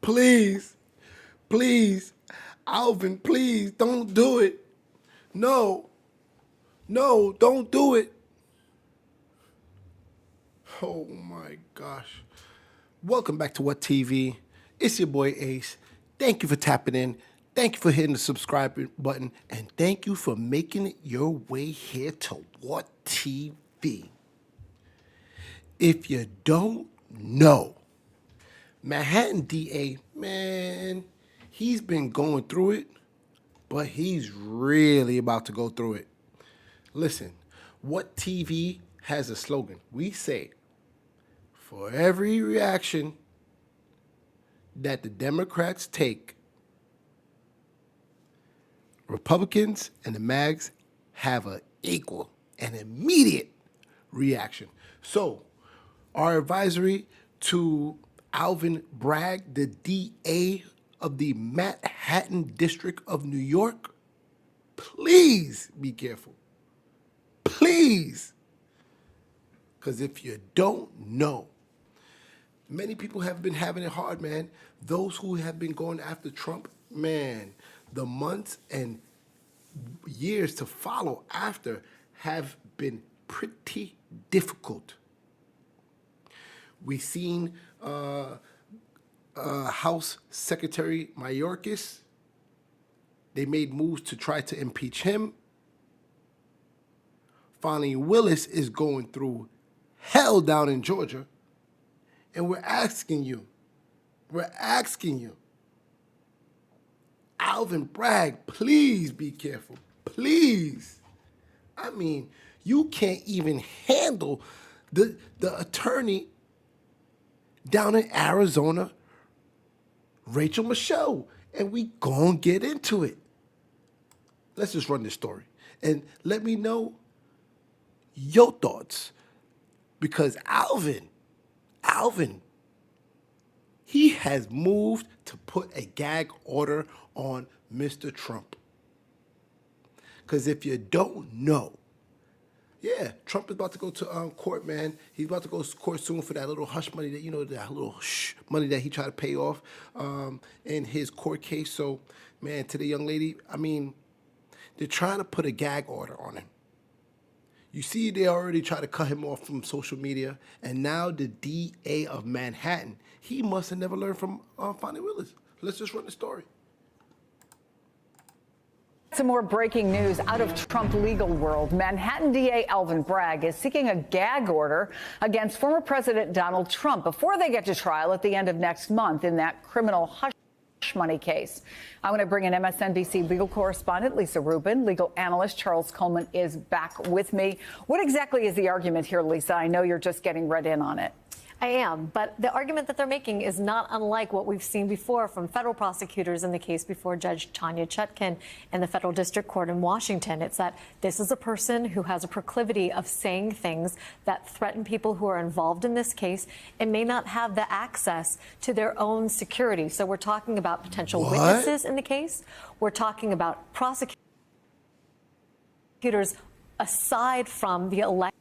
Please, please, Alvin, please don't do it. No, no, don't do it. Oh my gosh. Welcome back to What TV. It's your boy Ace. Thank you for tapping in. Thank you for hitting the subscribe button. And thank you for making it your way here to What TV. If you don't know, Manhattan DA, man, he's been going through it, but he's really about to go through it. Listen, What TV has a slogan. We say, for every reaction that the Democrats take, Republicans and the MAGs have an equal and immediate reaction. So, our advisory to Alvin Bragg, the DA of the Manhattan District of New York, please be careful. Please. Because if you don't know, many people have been having it hard, man. Those who have been going after Trump, man, the months and years to follow after have been pretty difficult. We've seen House Secretary Mayorkas. They made moves to try to impeach him. Fani Willis is going through hell down in Georgia. And we're asking you, Alvin Bragg, please be careful. Please. I mean, you can't even handle the attorney down in Arizona, Rachel Michelle, and we gonna get into it. Let's just run this story and let me know your thoughts, because Alvin, he has moved to put a gag order on Mr. Trump. Because if you don't know, yeah, Trump is about to go to court, man. He's about to go to court soon for that little hush money that, that little money that he tried to pay off in his court case. So, man, to the young lady, I mean, they're trying to put a gag order on him. You see, they already tried to cut him off from social media, and now the DA of Manhattan, he must have never learned from Fani Willis. Let's just run the story. Some more breaking news out of Trump legal world. Manhattan DA Alvin Bragg is seeking a gag order against former President Donald Trump before they get to trial at the end of next month in that criminal hush money case. I want to bring in MSNBC legal correspondent Lisa Rubin. Legal analyst Charles Coleman is back with me. What exactly is the argument here, Lisa? I know you're just getting read in on it. I am, but the argument that they're making is not unlike what we've seen before from federal prosecutors in the case before Judge Tanya Chutkan in the federal district court in Washington. It's that this is a person who has a proclivity of saying things that threaten people who are involved in this case and may not have the access to their own security. So we're talking about potential witnesses in the case. We're talking about prosecutors aside from the elected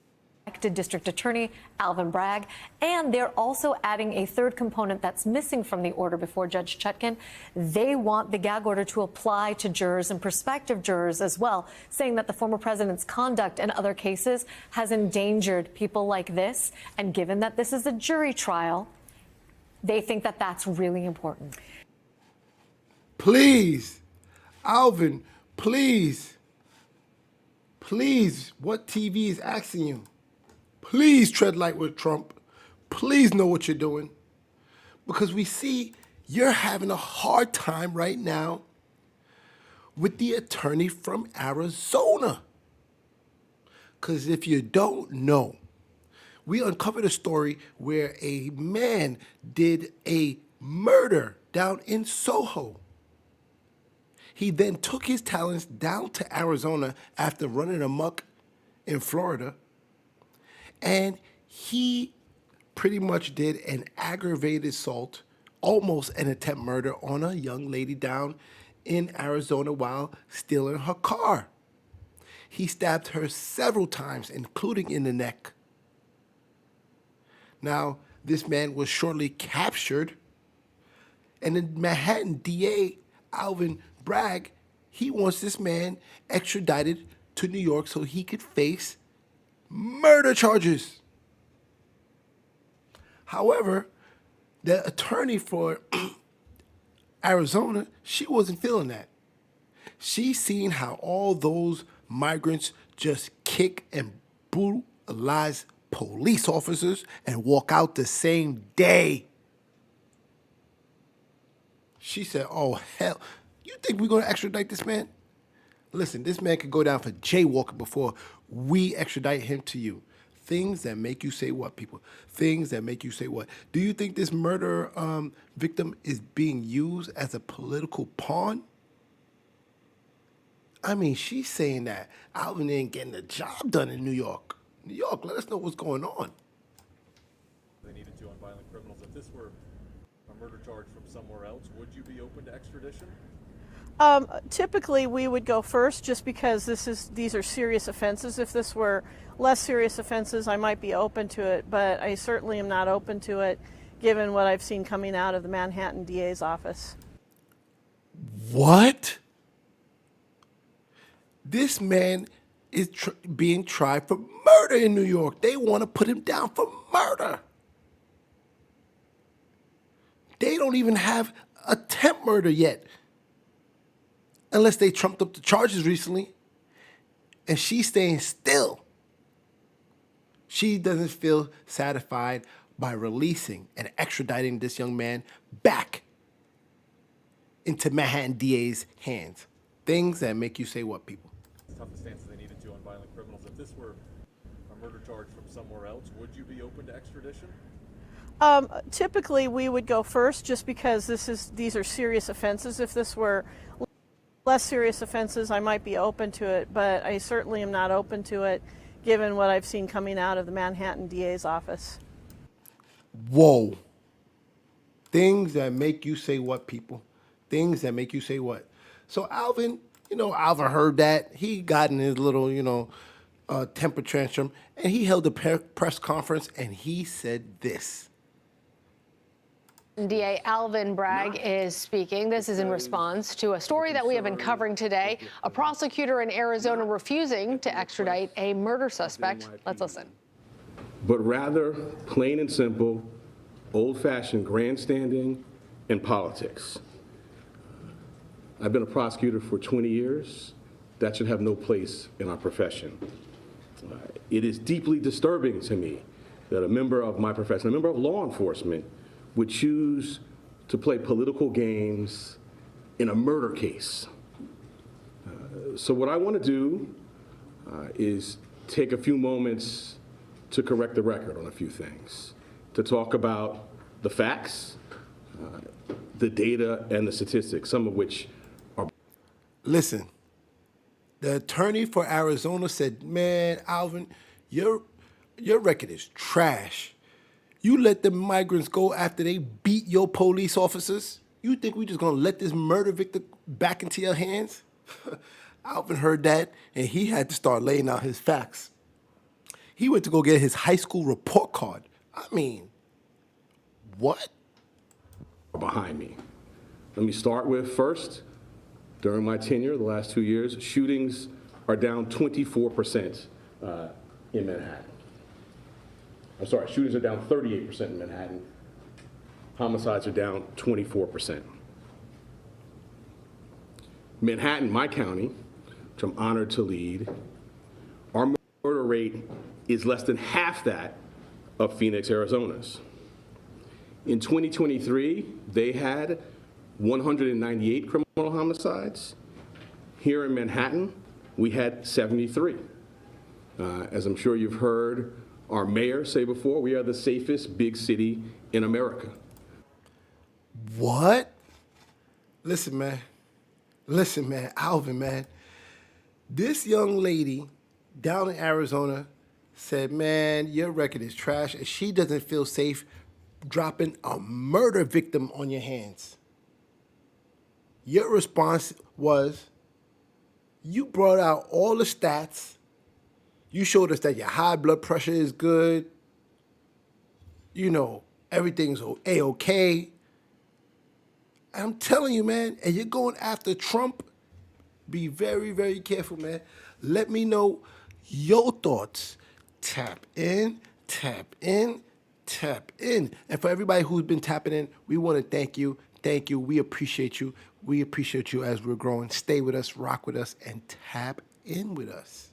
district attorney Alvin Bragg, and they're also adding a third component that's missing from the order before Judge Chutkan. They want the gag order to apply to jurors and prospective jurors as well, saying that the former president's conduct in other cases has endangered people like this, and given that this is a jury trial, they think that that's really important. Please, Alvin, please, What TV is asking you? Please tread light with Trump. Please know what you're doing. Because we see you're having a hard time right now with the attorney from Arizona. Because if you don't know, we uncovered a story where a man did a murder down in Soho. He then took his talents down to Arizona after running amok in Florida. And he pretty much did an aggravated assault, almost an attempt murder on a young lady down in Arizona while stealing her car. He stabbed her several times, including in the neck. Now, this man was shortly captured. And the Manhattan DA, Alvin Bragg, he wants this man extradited to New York so he could face murder charges. However, the attorney for Arizona, she wasn't feeling that. She seen how all those migrants just kick and brutalize police officers and walk out the same day. She said, oh, hell, you think we're going to extradite this man? Listen, this man could go down for jaywalking before we extradite him to you. Things that make you say what, people? Things that make you say what? Do you think this murder victim is being used as a political pawn? I mean, she's saying that Alvin ain't getting the job done in New York. New York, let us know what's going on. They needed to on violent criminals. If this were a murder charge from somewhere else, would you be open to extradition? Typically, we would go first just because these are serious offenses. If this were less serious offenses, I might be open to it, but I certainly am not open to it given what I've seen coming out of the Manhattan DA's office. What? This man is being tried for murder in New York. They want to put him down for murder. They don't even have attempt murder yet. Unless they trumped up the charges recently. And she's staying still. She doesn't feel satisfied by releasing and extraditing this young man back into Manhattan DA's hands. Things that make you say what, people? Tough the stance they needed to on violent criminals. If this were a murder charge from somewhere else, would you be open to extradition? Typically, we would go first just because these are serious offenses. If this were less serious offenses, I might be open to it, but I certainly am not open to it given what I've seen coming out of the Manhattan DA's office. Whoa. Things that make you say what, people? Things that make you say what? So Alvin, Alvin heard that. He got in his little, temper tantrum, and he held a press conference, and he said this. DA Alvin Bragg is speaking. This is in response to a story that we have been covering today. A prosecutor in Arizona refusing to extradite a murder suspect. Let's listen. But rather plain and simple, old-fashioned grandstanding and politics. I've been a prosecutor for 20 years. That should have no place in our profession. It is deeply disturbing to me that a member of my profession, a member of law enforcement, would choose to play political games in a murder case. So what I want to do is take a few moments to correct the record on a few things, to talk about the facts, the data, and the statistics, some of which are... Listen, the attorney for Arizona said, man, Alvin, your record is trash. You let the migrants go after they beat your police officers? You think we just gonna let this murder victim back into your hands? Alvin heard that, and he had to start laying out his facts. He went to go get his high school report card. I mean, what? Behind me. Let me start with first, during my tenure, the last 2 years, shootings are down 24% in Manhattan. I'm sorry, shootings are down 38% in Manhattan. Homicides are down 24%. Manhattan, my county, which I'm honored to lead, our murder rate is less than half that of Phoenix, Arizona's. In 2023, they had 198 criminal homicides. Here in Manhattan, we had 73. As I'm sure you've heard our mayor say before, we are the safest big city in America. What? Listen, man, Alvin, man. This young lady down in Arizona said, man, your record is trash, and she doesn't feel safe dropping a murder victim on your hands. Your response was, you brought out all the stats. You showed us that your high blood pressure is good. Everything's A-okay. I'm telling you, man, and you're going after Trump, be very, very careful, man. Let me know your thoughts. Tap in, tap in, tap in. And for everybody who's been tapping in, we want to thank you. Thank you. We appreciate you. We appreciate you as we're growing. Stay with us, rock with us, and tap in with us.